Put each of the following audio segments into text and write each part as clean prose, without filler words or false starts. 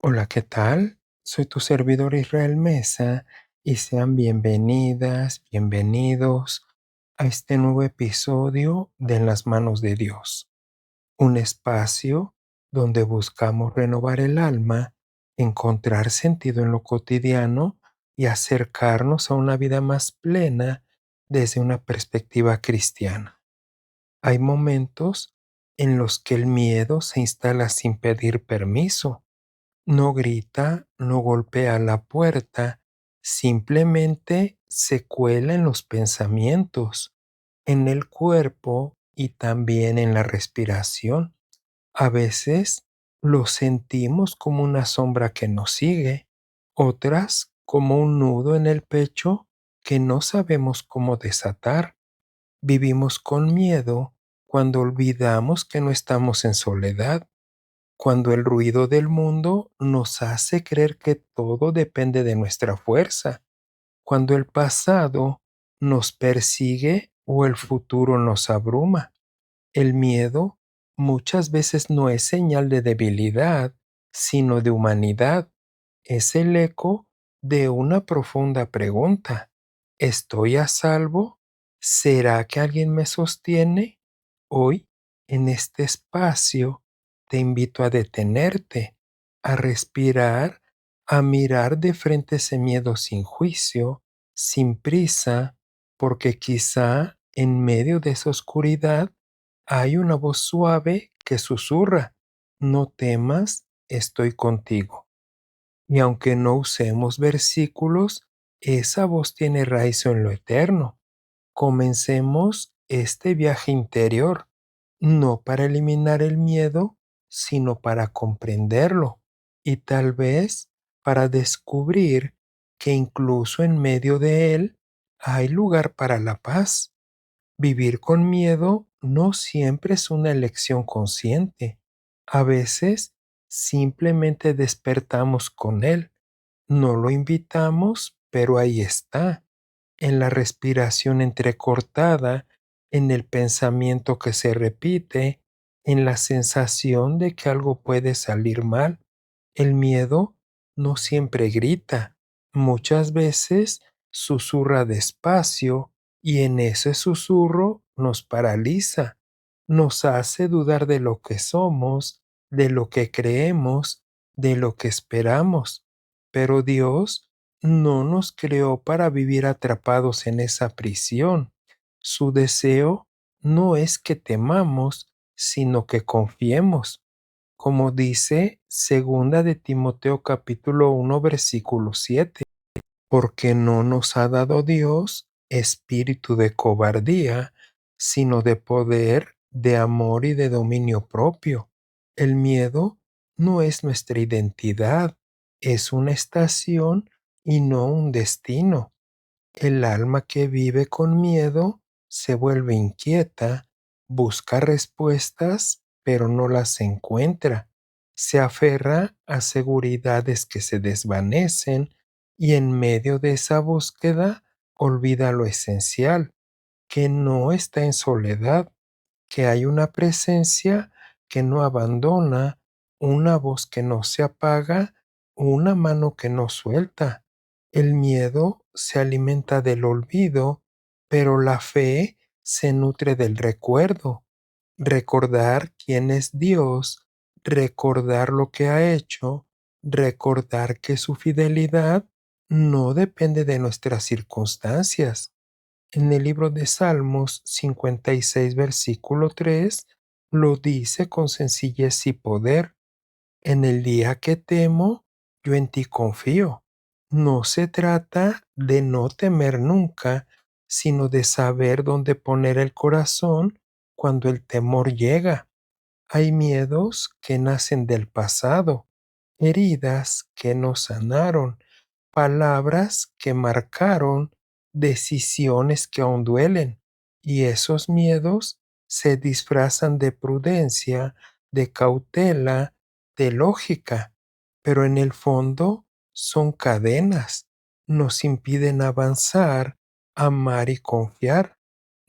Hola, ¿qué tal? Soy tu servidor Israel Mesa y sean bienvenidas, bienvenidos a este nuevo episodio de En las manos de Dios, un espacio donde buscamos renovar el alma, encontrar sentido en lo cotidiano y acercarnos a una vida más plena desde una perspectiva cristiana. Hay momentos en los que el miedo se instala sin pedir permiso. No grita, no golpea la puerta, simplemente se cuela en los pensamientos, en el cuerpo y también en la respiración. A veces lo sentimos como una sombra que nos sigue, otras como un nudo en el pecho que no sabemos cómo desatar. Vivimos con miedo cuando olvidamos que no estamos en soledad, cuando el ruido del mundo nos hace creer que todo depende de nuestra fuerza, cuando el pasado nos persigue o el futuro nos abruma. El miedo muchas veces no es señal de debilidad, sino de humanidad. Es el eco de una profunda pregunta. ¿Estoy a salvo? ¿Será que alguien me sostiene? Hoy, en este espacio, te invito a detenerte, a respirar, a mirar de frente ese miedo sin juicio, sin prisa, porque quizá en medio de esa oscuridad hay una voz suave que susurra: no temas, estoy contigo. Y aunque no usemos versículos, esa voz tiene raíz en lo eterno. Comencemos este viaje interior, no para eliminar el miedo, sino para comprenderlo y tal vez para descubrir que incluso en medio de él hay lugar para la paz. Vivir con miedo no siempre es una elección consciente. A veces simplemente despertamos con él. No lo invitamos, pero ahí está, en la respiración entrecortada, en el pensamiento que se repite, en la sensación de que algo puede salir mal. El miedo no siempre grita, muchas veces susurra despacio y en ese susurro nos paraliza, nos hace dudar de lo que somos, de lo que creemos, de lo que esperamos. Pero Dios no nos creó para vivir atrapados en esa prisión. Su deseo no es que temamos, sino que confiemos, como dice segunda de Timoteo capítulo 1 versículo 7, porque no nos ha dado Dios espíritu de cobardía, sino de poder, de amor y de dominio propio. El miedo no es nuestra identidad, es una estación y no un destino. El alma que vive con miedo se vuelve inquieta, busca respuestas, pero no las encuentra. Se aferra a seguridades que se desvanecen y en medio de esa búsqueda olvida lo esencial, que no está en soledad, que hay una presencia que no abandona, una voz que no se apaga, una mano que no suelta. El miedo se alimenta del olvido, pero la fe se nutre del recuerdo. Recordar quién es Dios, recordar lo que ha hecho, recordar que su fidelidad no depende de nuestras circunstancias. En el libro de Salmos 56, versículo 3, lo dice con sencillez y poder: en el día que temo, yo en ti confío. No se trata de no temer nunca, sino de saber dónde poner el corazón cuando el temor llega. Hay miedos que nacen del pasado, heridas que no sanaron, palabras que marcaron, decisiones que aún duelen, y esos miedos se disfrazan de prudencia, de cautela, de lógica, pero en el fondo son cadenas, nos impiden avanzar, amar y confiar,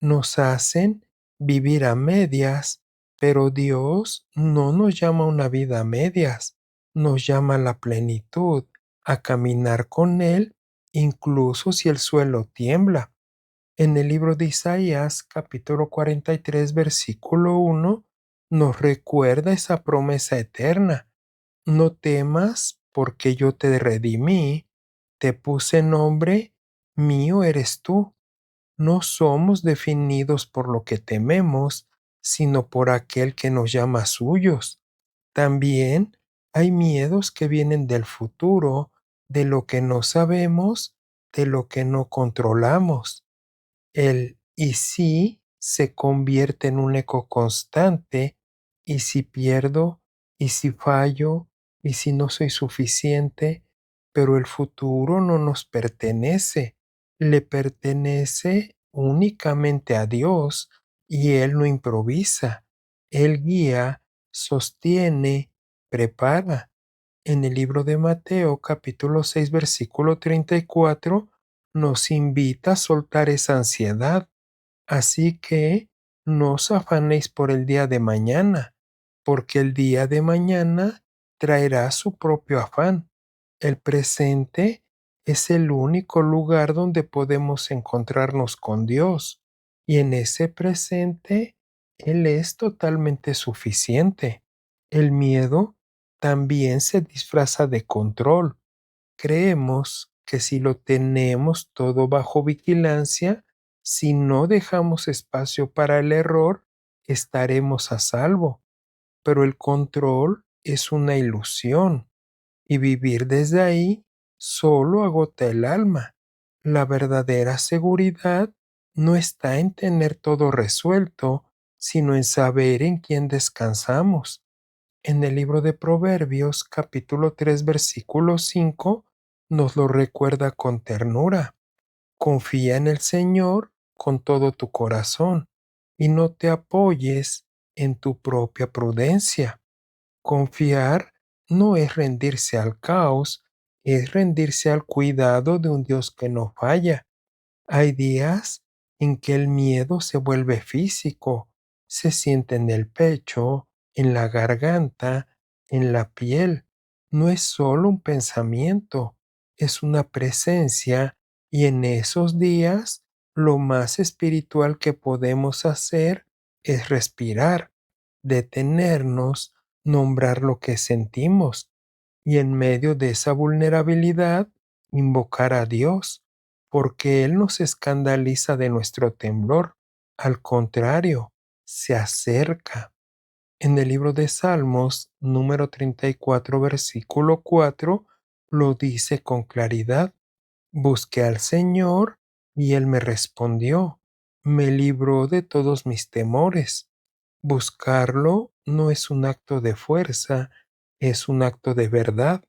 nos hacen vivir a medias, pero Dios no nos llama a una vida a medias. nos llama a la plenitud, a caminar con Él, incluso si el suelo tiembla. En el libro de Isaías, capítulo 43, versículo 1, nos recuerda esa promesa eterna. No temas, porque yo te redimí, te puse nombre, mío eres tú. No somos definidos por lo que tememos, sino por aquel que nos llama suyos. También hay miedos que vienen del futuro, de lo que no sabemos, de lo que no controlamos. El "y si" se convierte en un eco constante: ¿y si pierdo? ¿Y si fallo? ¿Y si no soy suficiente? Pero el futuro no nos pertenece, le pertenece únicamente a Dios, y Él no improvisa, Él guía, sostiene, prepara. En el libro de Mateo, capítulo 6, versículo 34, nos invita a soltar esa ansiedad. Así que no os afanéis por el día de mañana, porque el día de mañana traerá su propio afán. El presente es el único lugar donde podemos encontrarnos con Dios, y en ese presente Él es totalmente suficiente. El miedo también se disfraza de control. Creemos que si lo tenemos todo bajo vigilancia, si no dejamos espacio para el error, estaremos a salvo. Pero el control es una ilusión, y vivir desde ahí solo agota el alma. La verdadera seguridad no está en tener todo resuelto, sino en saber en quién descansamos. En el libro de Proverbios, capítulo 3, versículo 5, nos lo recuerda con ternura. Confía en el Señor con todo tu corazón y no te apoyes en tu propia prudencia. Confiar no es rendirse al caos, es rendirse al cuidado de un Dios que no falla. Hay días en que el miedo se vuelve físico, se siente en el pecho, en la garganta, en la piel. No es solo un pensamiento, es una presencia, y en esos días lo más espiritual que podemos hacer es respirar, detenernos, nombrar lo que sentimos, y en medio de esa vulnerabilidad invocar a Dios, porque Él no se escandaliza de nuestro temblor, al contrario, se acerca. En el libro de Salmos, número 34, versículo 4, lo dice con claridad: busqué al Señor y Él me respondió, me libró de todos mis temores. Buscarlo no es un acto de fuerza, es un acto de verdad.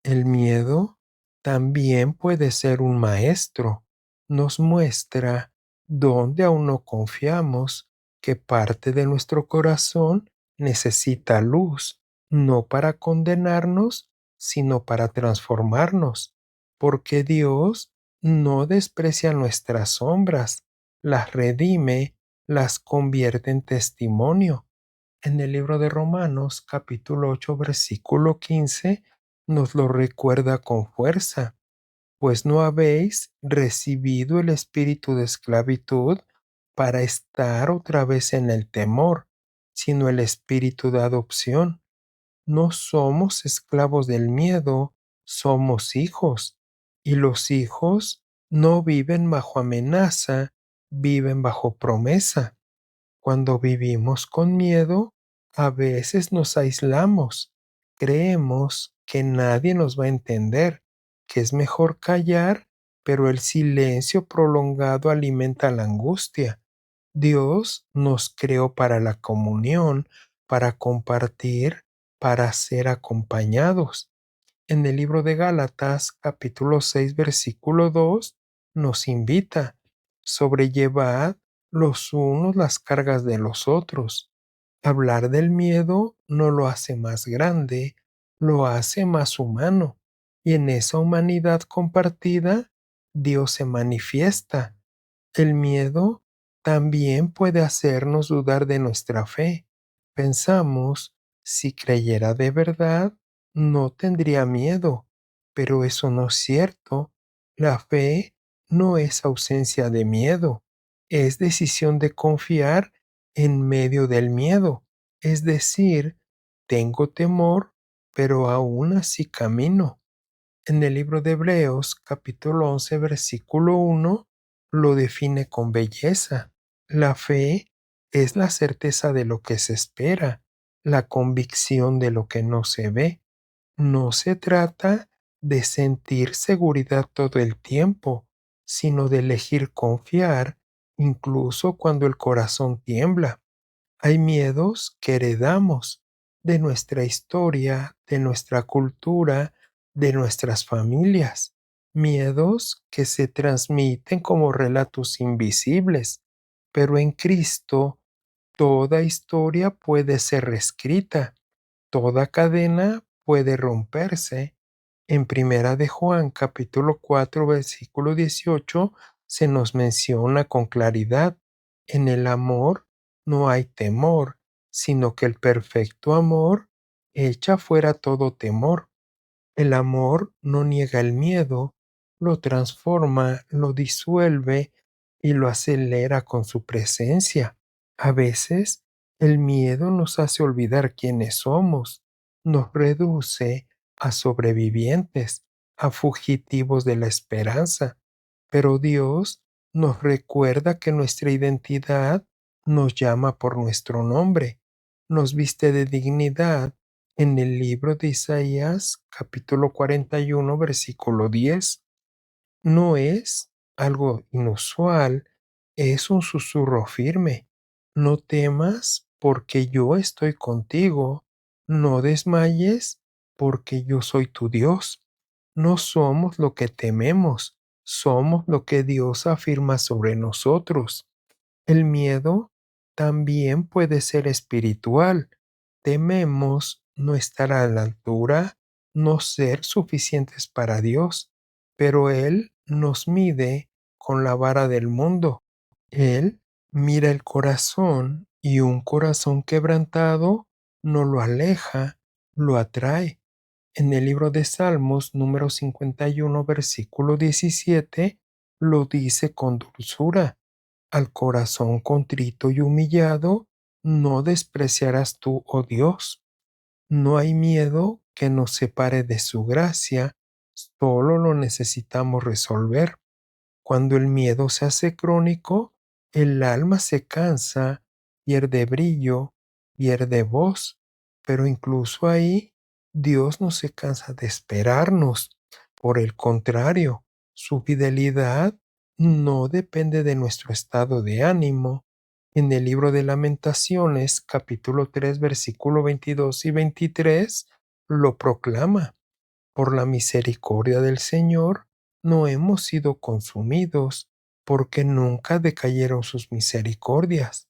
El miedo también puede ser un maestro. Nos muestra dónde aún no confiamos, que parte de nuestro corazón necesita luz, no para condenarnos, sino para transformarnos, porque Dios no desprecia nuestras sombras, las redime, las convierte en testimonio. En el libro de Romanos, capítulo 8, versículo 15, nos lo recuerda con fuerza: pues no habéis recibido el espíritu de esclavitud para estar otra vez en el temor, sino el espíritu de adopción. No somos esclavos del miedo, somos hijos, y los hijos no viven bajo amenaza, viven bajo promesa. Cuando vivimos con miedo, a veces nos aislamos, creemos que nadie nos va a entender, que es mejor callar, pero el silencio prolongado alimenta la angustia. Dios nos creó para la comunión, para compartir, para ser acompañados. En el libro de Gálatas, capítulo 6, versículo 2, nos invita: sobrellevad los unos las cargas de los otros. Hablar del miedo no lo hace más grande, lo hace más humano. Y en esa humanidad compartida, Dios se manifiesta. El miedo también puede hacernos dudar de nuestra fe. Pensamos: si creyera de verdad, no tendría miedo, pero eso no es cierto. La fe no es ausencia de miedo, es decisión de confiar en medio del miedo. Es decir, tengo temor, pero aún así camino. En el libro de Hebreos, capítulo 11, versículo 1, lo define con belleza. La fe es la certeza de lo que se espera, la convicción de lo que no se ve. No se trata de sentir seguridad todo el tiempo, sino de elegir confiar, incluso cuando el corazón tiembla. Hay miedos que heredamos de nuestra historia, de nuestra cultura, de nuestras familias. Miedos que se transmiten como relatos invisibles, pero en Cristo toda historia puede ser reescrita, toda cadena puede romperse. En Primera de Juan, capítulo 4, versículo 18, se nos menciona con claridad: en el amor no hay temor, sino que el perfecto amor echa fuera todo temor. El amor no niega el miedo, lo transforma, lo disuelve y lo acelera con su presencia. A veces, el miedo nos hace olvidar quiénes somos, nos reduce a sobrevivientes, a fugitivos de la esperanza. Pero Dios nos recuerda que nuestra identidad nos llama por nuestro nombre, nos viste de dignidad en el libro de Isaías, capítulo 41, versículo 10. No es algo inusual, es un susurro firme. No temas, porque yo estoy contigo. No desmayes, porque yo soy tu Dios. No somos lo que tememos, somos lo que Dios afirma sobre nosotros. El miedo también puede ser espiritual. Tememos no estar a la altura, no ser suficientes para Dios, pero Él nos mide con la vara del mundo. Él mira el corazón y un corazón quebrantado no lo aleja, lo atrae. En el libro de Salmos número 51, versículo 17, lo dice con dulzura: al corazón contrito y humillado no despreciarás tú, oh Dios. No hay miedo que nos separe de su gracia, solo lo necesitamos resolver. Cuando el miedo se hace crónico, el alma se cansa, pierde brillo, pierde voz, pero incluso ahí Dios no se cansa de esperarnos. Por el contrario, su fidelidad no depende de nuestro estado de ánimo. En el libro de Lamentaciones, capítulo 3, versículo 22 y 23, lo proclama: por la misericordia del Señor no hemos sido consumidos, porque nunca decayeron sus misericordias.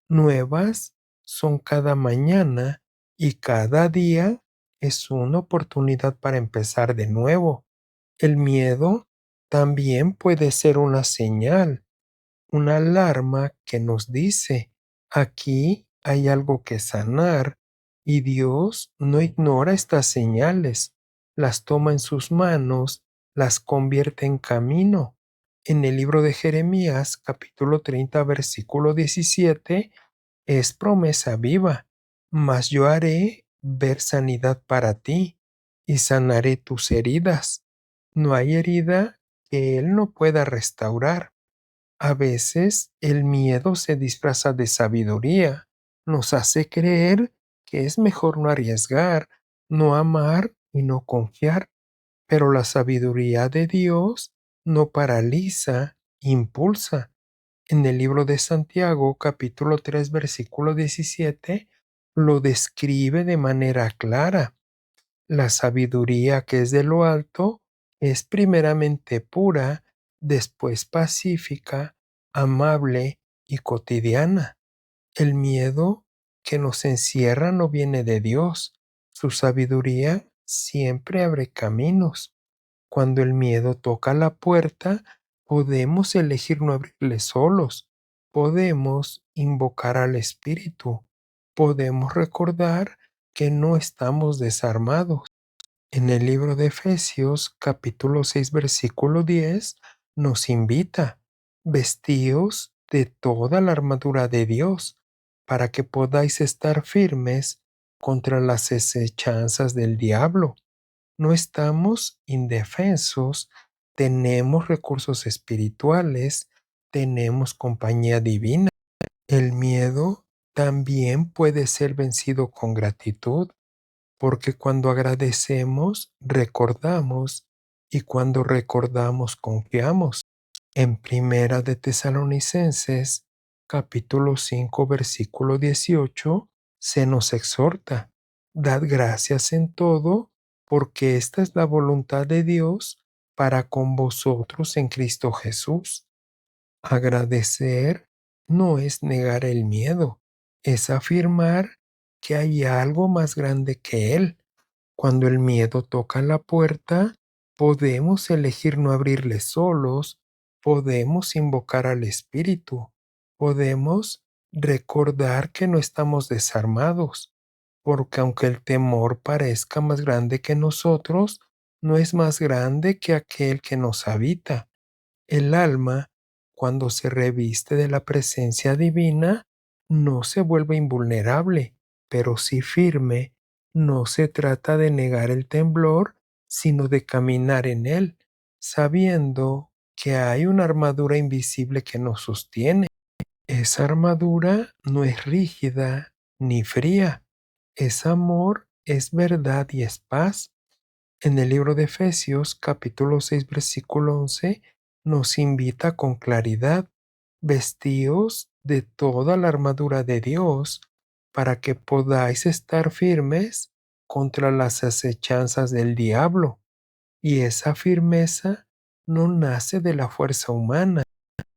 Nuevas son cada mañana y cada día es una oportunidad para empezar de nuevo. El miedo también puede ser una señal, una alarma que nos dice: aquí hay algo que sanar, y Dios no ignora estas señales, las toma en sus manos, las convierte en camino. En el libro de Jeremías, capítulo 30, versículo 17, es promesa viva: mas yo haré ver sanidad para ti y sanaré tus heridas. No hay herida que Él no pueda restaurar. A veces el miedo se disfraza de sabiduría, nos hace creer que es mejor no arriesgar, no amar y no confiar, pero la sabiduría de Dios no paraliza, impulsa. En el libro de Santiago, capítulo 3, versículo 17, lo describe de manera clara. La sabiduría que es de lo alto es primeramente pura, después pacífica, amable y cotidiana. El miedo que nos encierra no viene de Dios. Su sabiduría siempre abre caminos. Cuando el miedo toca la puerta, podemos elegir no abrirle solos. Podemos invocar al Espíritu. Podemos recordar que no estamos desarmados. En el libro de Efesios, capítulo 6, versículo 10, nos invita: vestíos de toda la armadura de Dios, para que podáis estar firmes contra las acechanzas del diablo. No estamos indefensos, tenemos recursos espirituales, tenemos compañía divina. El miedo también puede ser vencido con gratitud, porque cuando agradecemos, recordamos, y cuando recordamos, confiamos. En Primera de Tesalonicenses, capítulo 5, versículo 18, se nos exhorta: dad gracias en todo, porque esta es la voluntad de Dios para con vosotros en Cristo Jesús. Agradecer no es negar el miedo, es afirmar que hay algo más grande que él. Cuando el miedo toca la puerta, podemos elegir no abrirle solos, podemos invocar al Espíritu, podemos recordar que no estamos desarmados, porque aunque el temor parezca más grande que nosotros, no es más grande que aquel que nos habita. El alma, cuando se reviste de la presencia divina, no se vuelve invulnerable, pero sí firme. No se trata de negar el temblor, sino de caminar en él, sabiendo que hay una armadura invisible que nos sostiene. Esa armadura no es rígida ni fría, es amor, es verdad y es paz. En el libro de Efesios, capítulo 6, versículo 11, nos invita con claridad: vestíos de toda la armadura de Dios, para que podáis estar firmes contra las acechanzas del diablo. Y esa firmeza no nace de la fuerza humana,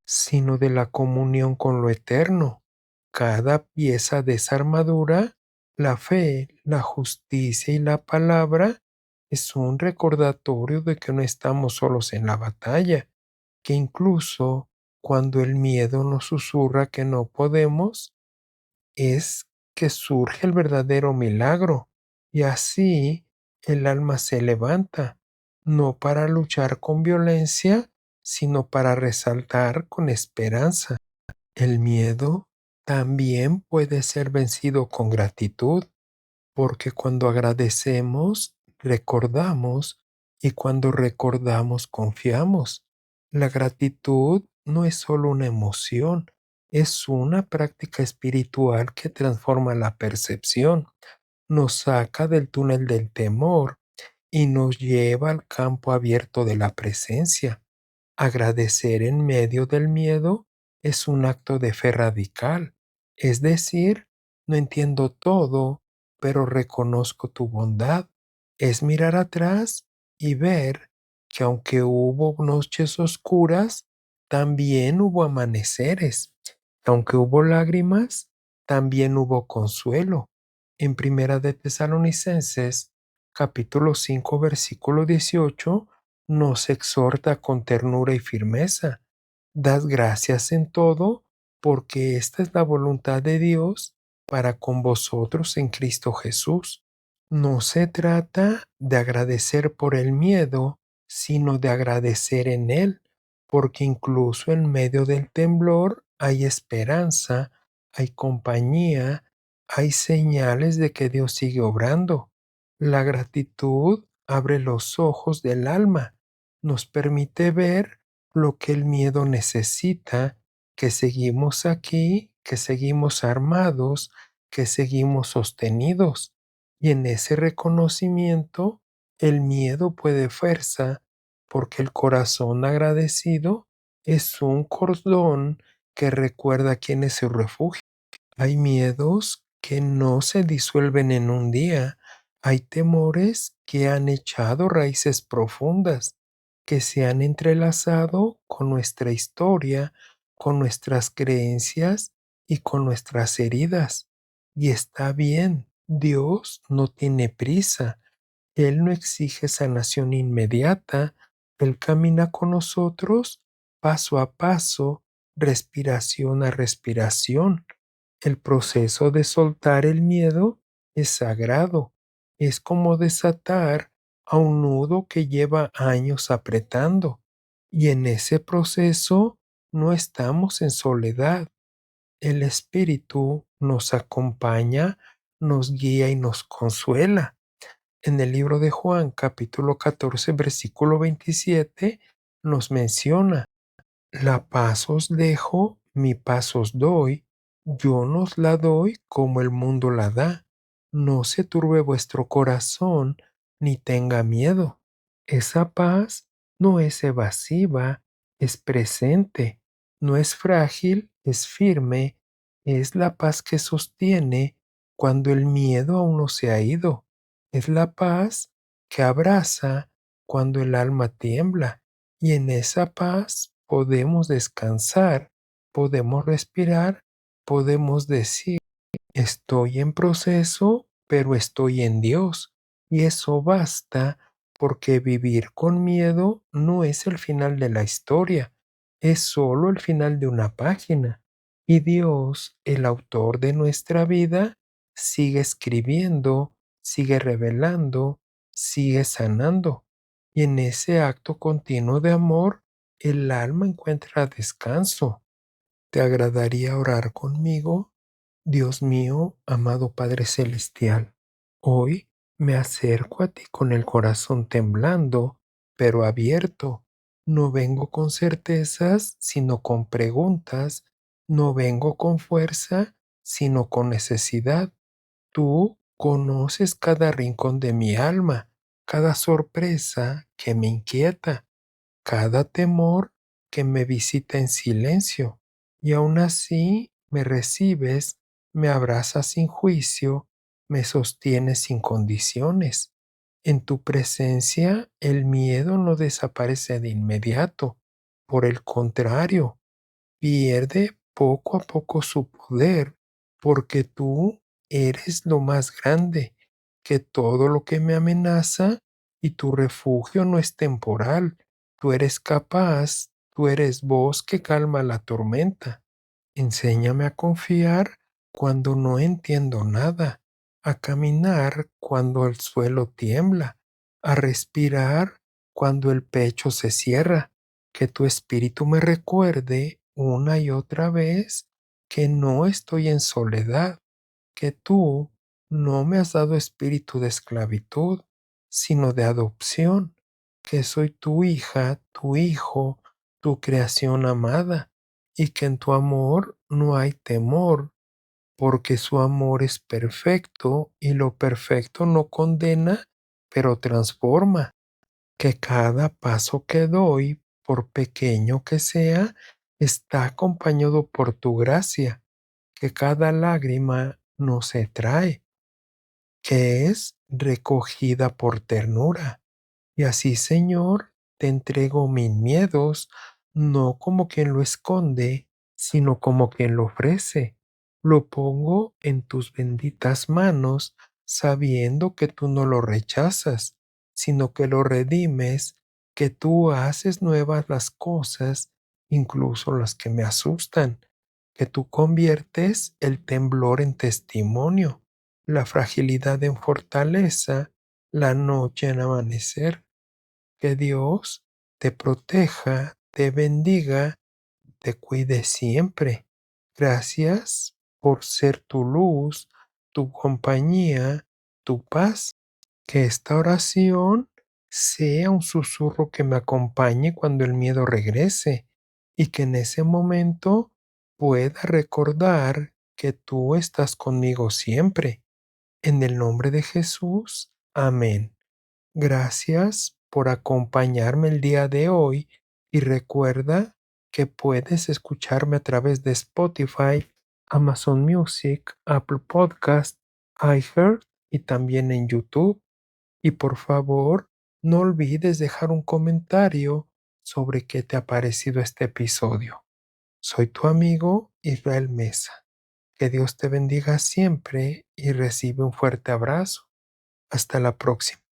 sino de la comunión con lo eterno. Cada pieza de esa armadura, la fe, la justicia y la palabra, es un recordatorio de que no estamos solos en la batalla, que incluso cuando el miedo nos susurra que no podemos, es que surge el verdadero milagro, y así el alma se levanta, no para luchar con violencia, sino para resaltar con esperanza. El miedo también puede ser vencido con gratitud, porque cuando agradecemos, recordamos, y cuando recordamos, confiamos. La gratitud no es solo una emoción, es una práctica espiritual que transforma la percepción, nos saca del túnel del temor y nos lleva al campo abierto de la presencia. Agradecer en medio del miedo es un acto de fe radical, es decir, no entiendo todo, pero reconozco tu bondad. Es mirar atrás y ver que aunque hubo noches oscuras, también hubo amaneceres. Aunque hubo lágrimas, también hubo consuelo. En Primera de Tesalonicenses, capítulo 5, versículo 18, nos exhorta con ternura y firmeza: dad gracias en todo, porque esta es la voluntad de Dios para con vosotros en Cristo Jesús. No se trata de agradecer por el miedo, sino de agradecer en él, porque incluso en medio del temblor hay esperanza, hay compañía, hay señales de que Dios sigue obrando. La gratitud abre los ojos del alma, nos permite ver lo que el miedo necesita, que seguimos aquí, que seguimos armados, que seguimos sostenidos. Y en ese reconocimiento, el miedo puede fuerza, porque el corazón agradecido es un cordón que recuerda quién es su refugio. Hay miedos que no se disuelven en un día. Hay temores que han echado raíces profundas, que se han entrelazado con nuestra historia, con nuestras creencias y con nuestras heridas. Y está bien, Dios no tiene prisa. Él no exige sanación inmediata. Él camina con nosotros paso a paso, respiración a respiración. El proceso de soltar el miedo es sagrado, es como desatar a un nudo que lleva años apretando. Y en ese proceso no estamos en soledad. El Espíritu nos acompaña, nos guía y nos consuela. En el libro de Juan, capítulo 14, versículo 27, nos menciona: la paz os dejo, mi paz os doy, yo no os la doy como el mundo la da. No se turbe vuestro corazón, ni tenga miedo. Esa paz no es evasiva, es presente, no es frágil, es firme, es la paz que sostiene cuando el miedo aún no se ha ido. Es la paz que abraza cuando el alma tiembla, y en esa paz podemos descansar, podemos respirar, podemos decir: estoy en proceso, pero estoy en Dios. Y eso basta, porque vivir con miedo no es el final de la historia, es solo el final de una página. Y Dios, el autor de nuestra vida, sigue escribiendo, sigue revelando, sigue sanando. Y en ese acto continuo de amor, el alma encuentra descanso. ¿Te agradaría orar conmigo? Dios mío, amado Padre Celestial, hoy me acerco a ti con el corazón temblando, pero abierto. No vengo con certezas, sino con preguntas. No vengo con fuerza, sino con necesidad. Tú conoces cada rincón de mi alma, cada sorpresa que me inquieta, cada temor que me visita en silencio, y aún así me recibes, me abrazas sin juicio, me sostienes sin condiciones. En tu presencia el miedo no desaparece de inmediato, por el contrario, pierde poco a poco su poder, porque tú eres lo más grande que todo lo que me amenaza, y tu refugio no es temporal. Tú eres capaz, tú eres voz que calma la tormenta. Enséñame a confiar cuando no entiendo nada, a caminar cuando el suelo tiembla, a respirar cuando el pecho se cierra. Que tu espíritu me recuerde una y otra vez que no estoy en soledad, que tú no me has dado espíritu de esclavitud, sino de adopción, que soy tu hija, tu hijo, tu creación amada, y que en tu amor no hay temor, porque su amor es perfecto, y lo perfecto no condena, pero transforma. Que cada paso que doy, por pequeño que sea, está acompañado por tu gracia, que cada lágrima no se trae, que es recogida por ternura. Y así, Señor, te entrego mis miedos, no como quien lo esconde, sino como quien lo ofrece. Lo pongo en tus benditas manos, sabiendo que tú no lo rechazas, sino que lo redimes, que tú haces nuevas las cosas, incluso las que me asustan, que tú conviertes el temblor en testimonio, la fragilidad en fortaleza, la noche en amanecer. Que Dios te proteja, te bendiga, te cuide siempre. Gracias por ser tu luz, tu compañía, tu paz. Que esta oración sea un susurro que me acompañe cuando el miedo regrese, y que en ese momento pueda recordar que tú estás conmigo siempre. En el nombre de Jesús. Amén. Gracias por acompañarme el día de hoy, y recuerda que puedes escucharme a través de Spotify, Amazon Music, Apple Podcast, iHeart y también en YouTube. Y por favor, no olvides dejar un comentario sobre qué te ha parecido este episodio. Soy tu amigo Israel Mesa. Que Dios te bendiga siempre y recibe un fuerte abrazo. Hasta la próxima.